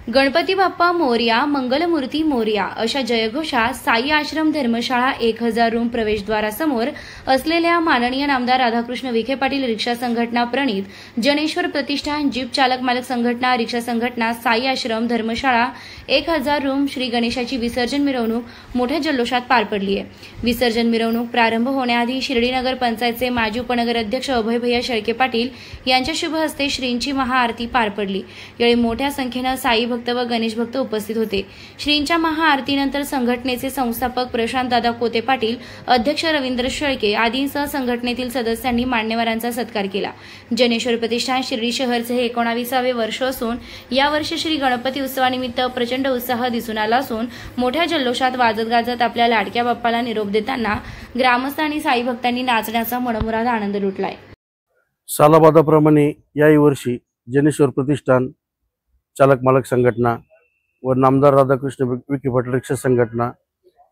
गणपती बाप्पा मोरया, मंगलमूर्ती मोरया अशा जयघोषात साई आश्रम धर्मशाळा 1000 रूम प्रवेशद्वारासमोर असलेल्या माननीय नामदार राधाकृष्ण विखे पाटील रिक्षा संघटना प्रणित, जनेश्वर प्रतिष्ठान, जीप चालक मालक संघटना, रिक्षा संघटना, साई आश्रम धर्मशाळा 1000 रूम श्री गणेशाची विसर्जन मिरवणूक मोठ्या जल्लोषात पार पडली आहे। विसर्जन मिरवणूक प्रारंभ होण्याआधी शिर्डी नगर पंचायतचे माजी उपनगर अध्यक्ष अभय भैया शेळके पाटील यांच्या शुभ हस्ते श्रींची महाआरती पार पडली। यावेळी मोठ्या संख्येने साई भक्त व गणेश भक्त उपस्थित होते। श्रींच्या महाआरतीनंतर संघटनेचे संस्थापक प्रशांत दादा कोते पाटील, अध्यक्ष रवींद्र शेळके आदींसह संघटनेतील सदस्यांनी मान्यवरांचा सत्कार केला। जनेश्वर प्रतिष्ठान शिर्डी शहरचे हे 19वे वर्ष असून यावर्षी श्री गणपती उत्सवानिमित्त प्रचंड उत्साह दिसून आला असून मोठ्या जल्लोषात वाजत गाजत आपल्या लाडक्या बाप्पाला निरोप देताना ग्रामस्थ आणि साई भक्तांनी नाचण्याचा मनमुराद आनंद लुटलाय। सालाबादाप्रमाणे याही वर्षी जनेश्वर प्रतिष्ठान, चालक मालक संघटना व नामदार राधाकृष्ण विखे पाटील रिक्षा संघटना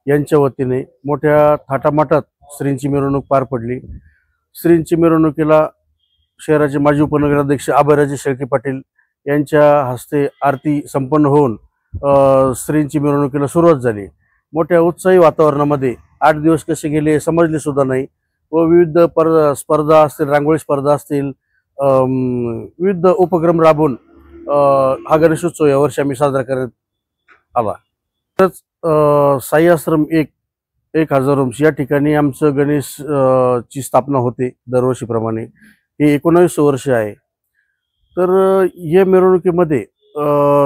यांच्या वतीने मोठ्या थाटामाटात श्रींची मिरवणूक पार पडली। श्रींची मिरवणुकीला शहराचे माजी उपनगराध्यक्ष अभयराजे शेळके पाटील यांच्या हस्ते आरती संपन्न होऊन श्रींची मिरवणुकीला सुरुवात झाली। मोठ्या उत्साही वातावरणामध्ये 8 दिवस कसे गेले समजले सुद्धा नाही व विविध स्पर्धा असतील, रांगोळी स्पर्धा असतील, विविध उपक्रम राबवून हा गणेशोत्सव यावर्षी आम्ही साजरा करत आला। तरच साई आश्रम 1000 रूम्स या ठिकाणी आमचं गणेश ची स्थापना होते दरवर्षीप्रमाणे। हे 19 वर्ष आहे। तर या मिरवणुकीमध्ये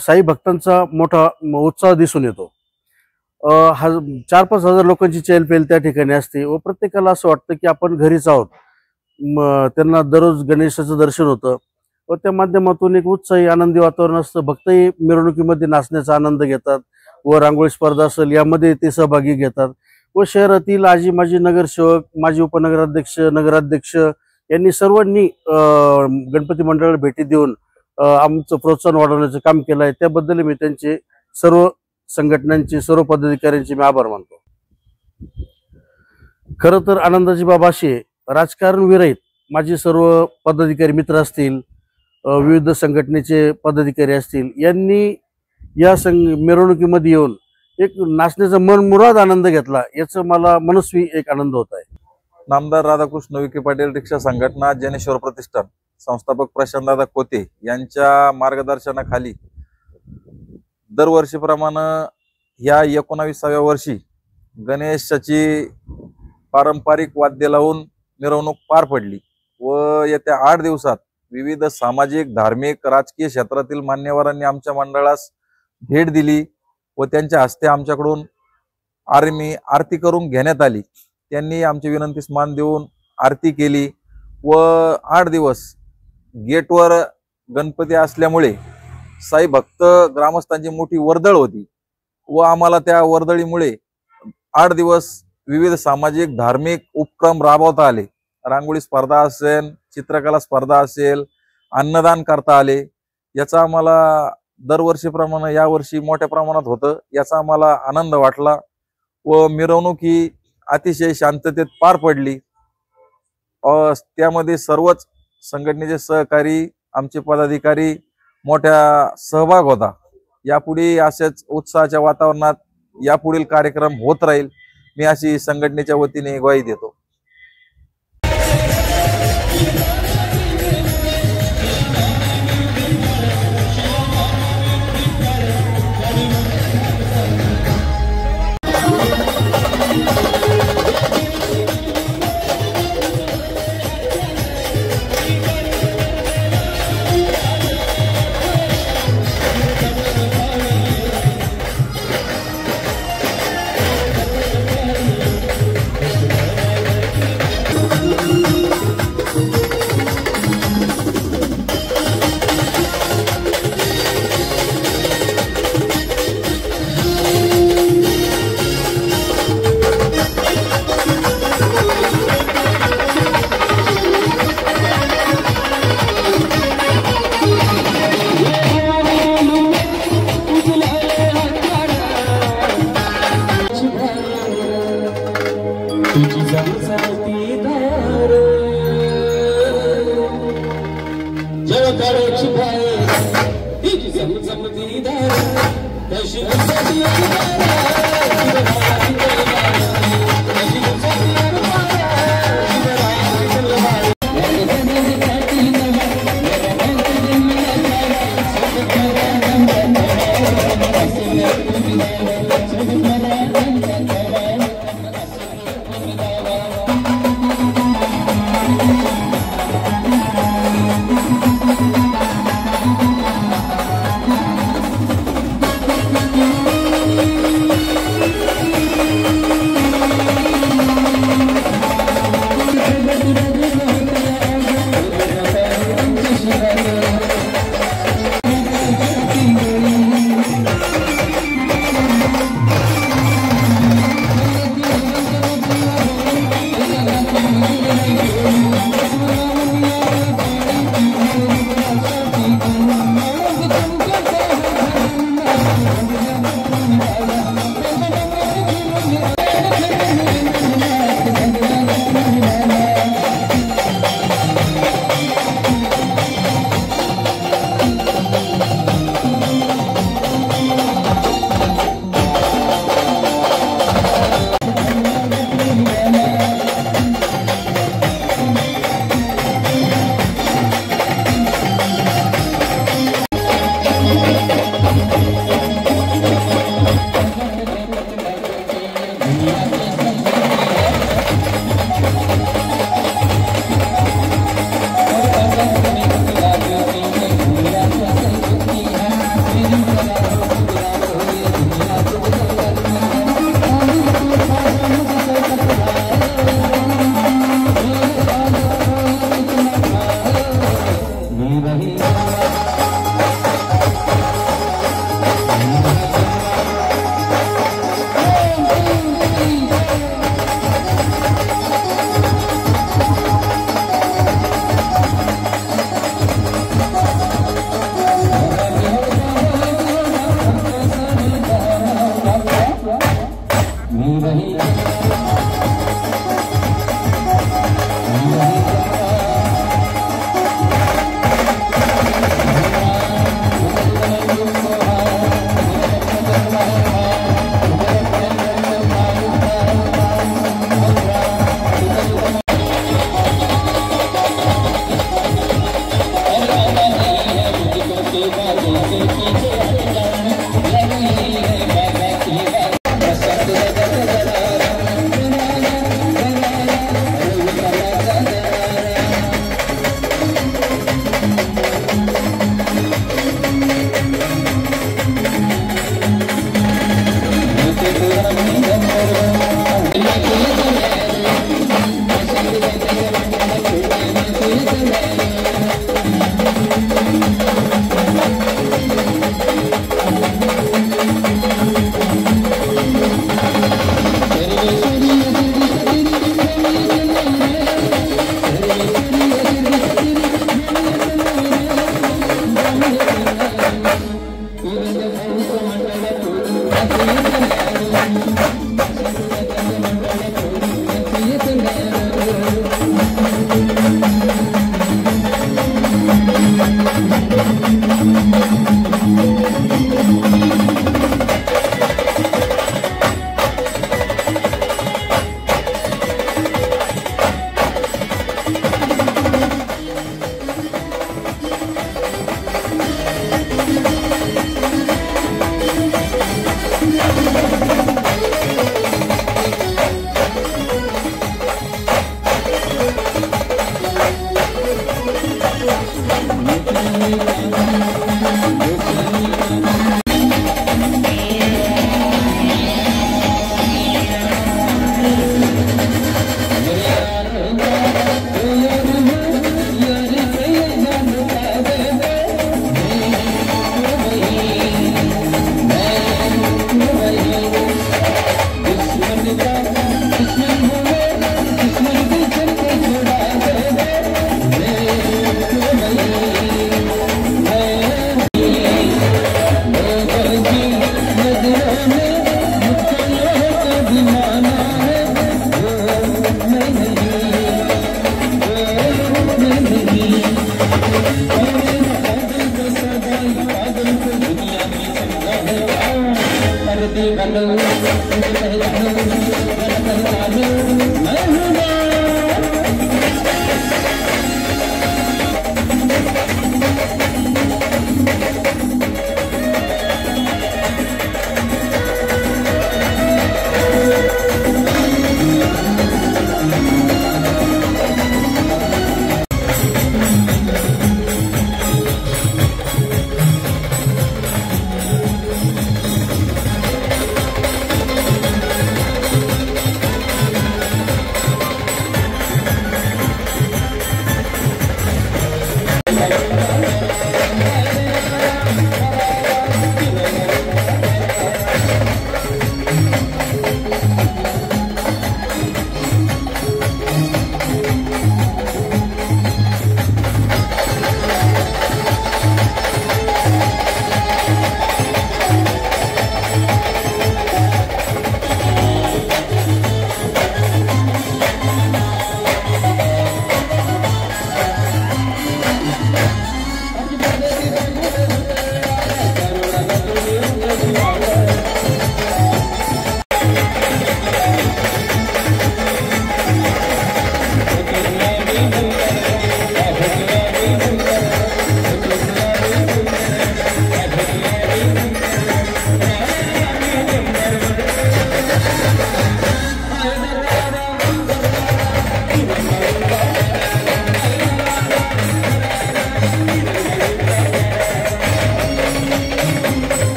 साई भक्तांचा मोठा उत्साह दिसून येतो। 4-5 हजार लोकांची चहलपहल त्या ठिकाणी असते व प्रत्येकाला असं वाटतं की आपण घरीच आहोत। त्यांना दररोज गणेशाचं दर्शन होतं व त्या माध्यमातून एक उत्साही आनंदी वातावरण असतं। भक्तही मिरवणुकीमध्ये नाचण्याचा आनंद घेतात व रांगोळी स्पर्धा असेल यामध्ये ते सहभागी घेतात व शहरातील आजी माजी नगरसेवक, माजी उपनगराध्यक्ष, नगराध्यक्ष यांनी सर्वांनी गणपती मंडळाला भेटी देऊन आमचं प्रोत्साहन वाढवण्याचं काम केलं आहे। त्याबद्दल मी त्यांचे सर्व संघटनांचे, सर्व पदाधिकाऱ्यांचे मी आभार मानतो। खरं तर आनंदाची बाब अशी आहे, राजकारण विरहित माझे सर्व पदाधिकारी मित्र असतील, विविध संघटनेचे पदाधिकारी असतील, यांनी या मिरवणुकीमध्ये येऊन एक नाचण्याचा मनमुराद आनंद घेतला, याचं मला मनस्वी एक आनंद होत आहे। नामदार राधाकृष्ण विखे पाटील रिक्षा संघटना, जनेश्वर प्रतिष्ठान, संस्थापक प्रशांत दादा कोते यांच्या मार्गदर्शनाखाली दरवर्षीप्रमाणे या 19व्या वर्षी गणेशाची पारंपरिक वाद्य लावून मिरवणूक पार पडली व येत्या 8 दिवसात विविध सामाजिक, धार्मिक, राजकीय क्षेत्रातील मान्यवरांनी आमच्या मंडळास भेट दिली व त्यांच्या हस्ते आमच्याकडून आरती करून घेण्यात आली। त्यांनी आमची विनंतीस मान देऊन आरती केली व 8 दिवस गेटवर गणपती असल्यामुळे साई भक्त ग्रामस्थांची मोठी वर्दळ होती व आम्हाला त्या वर्दळीमुळे 8 दिवस विविध सामाजिक, धार्मिक उपक्रम राबवता आले। रांगोळी स्पर्धा असेल, चित्रकला स्पर्धा असेल, अन्नदान करता आले। याचा आम्हाला दरवर्षीप्रमाणे यावर्षी मोठ्या प्रमाणात होतं, याचा आम्हाला आनंद वाटला व मिरवणूक ही अतिशय शांततेत पार पडली। त्यामध्ये सर्वच संघटनेचे सहकारी, आमचे पदाधिकारी मोठ्या सहभाग होता। यापुढे अशाच उत्साहाच्या वातावरणात यापुढील कार्यक्रम होत राहील, मी अशी संघटनेच्या वतीने ग्वाही देतो।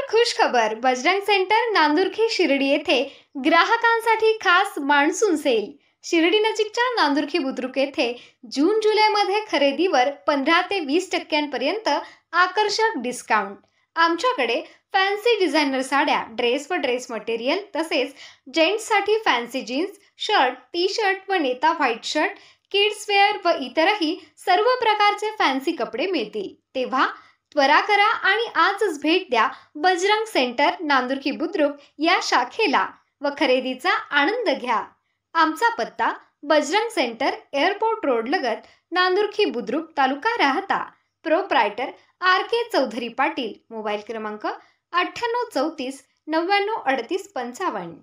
खुशखबर बजरंग सेंटर नांदुर्खी शिर्डी येथे ग्राहकांसाठी खास मान्सून सेल। शिर्डी नजीकच्या नांदुर्खी बुद्रुक येथे जून जुलै मध्ये खरेदीवर 15 ते 20% पर्यंत आकर्षक डिस्काउंट। आमच्याकडे फॅन्सी डिझायनर साड्या, ड्रेस व ड्रेस मटेरियल तसेच जेंट्ससाठी fancy jeans, shirt, T shirt व नेता व्हाईट शर्ट, किड्स वेअर व इतरही सर्व प्रकारचे फॅन्सी कपडे मिळतील। तेव्हा त्वरा करा आणि आजच भेट द्या बजरंग सेंटर नांदुर्खी बुद्रुक या शाखेला व खरेदीचा आनंद घ्या। आमचा पत्ता बजरंग सेंटर एअरपोर्ट रोड लगत नांदुर्खी Budruk taluka Rahata. Proprietor RK Chaudhari Patil. Mobile क्रमांक 9834 99 38 55।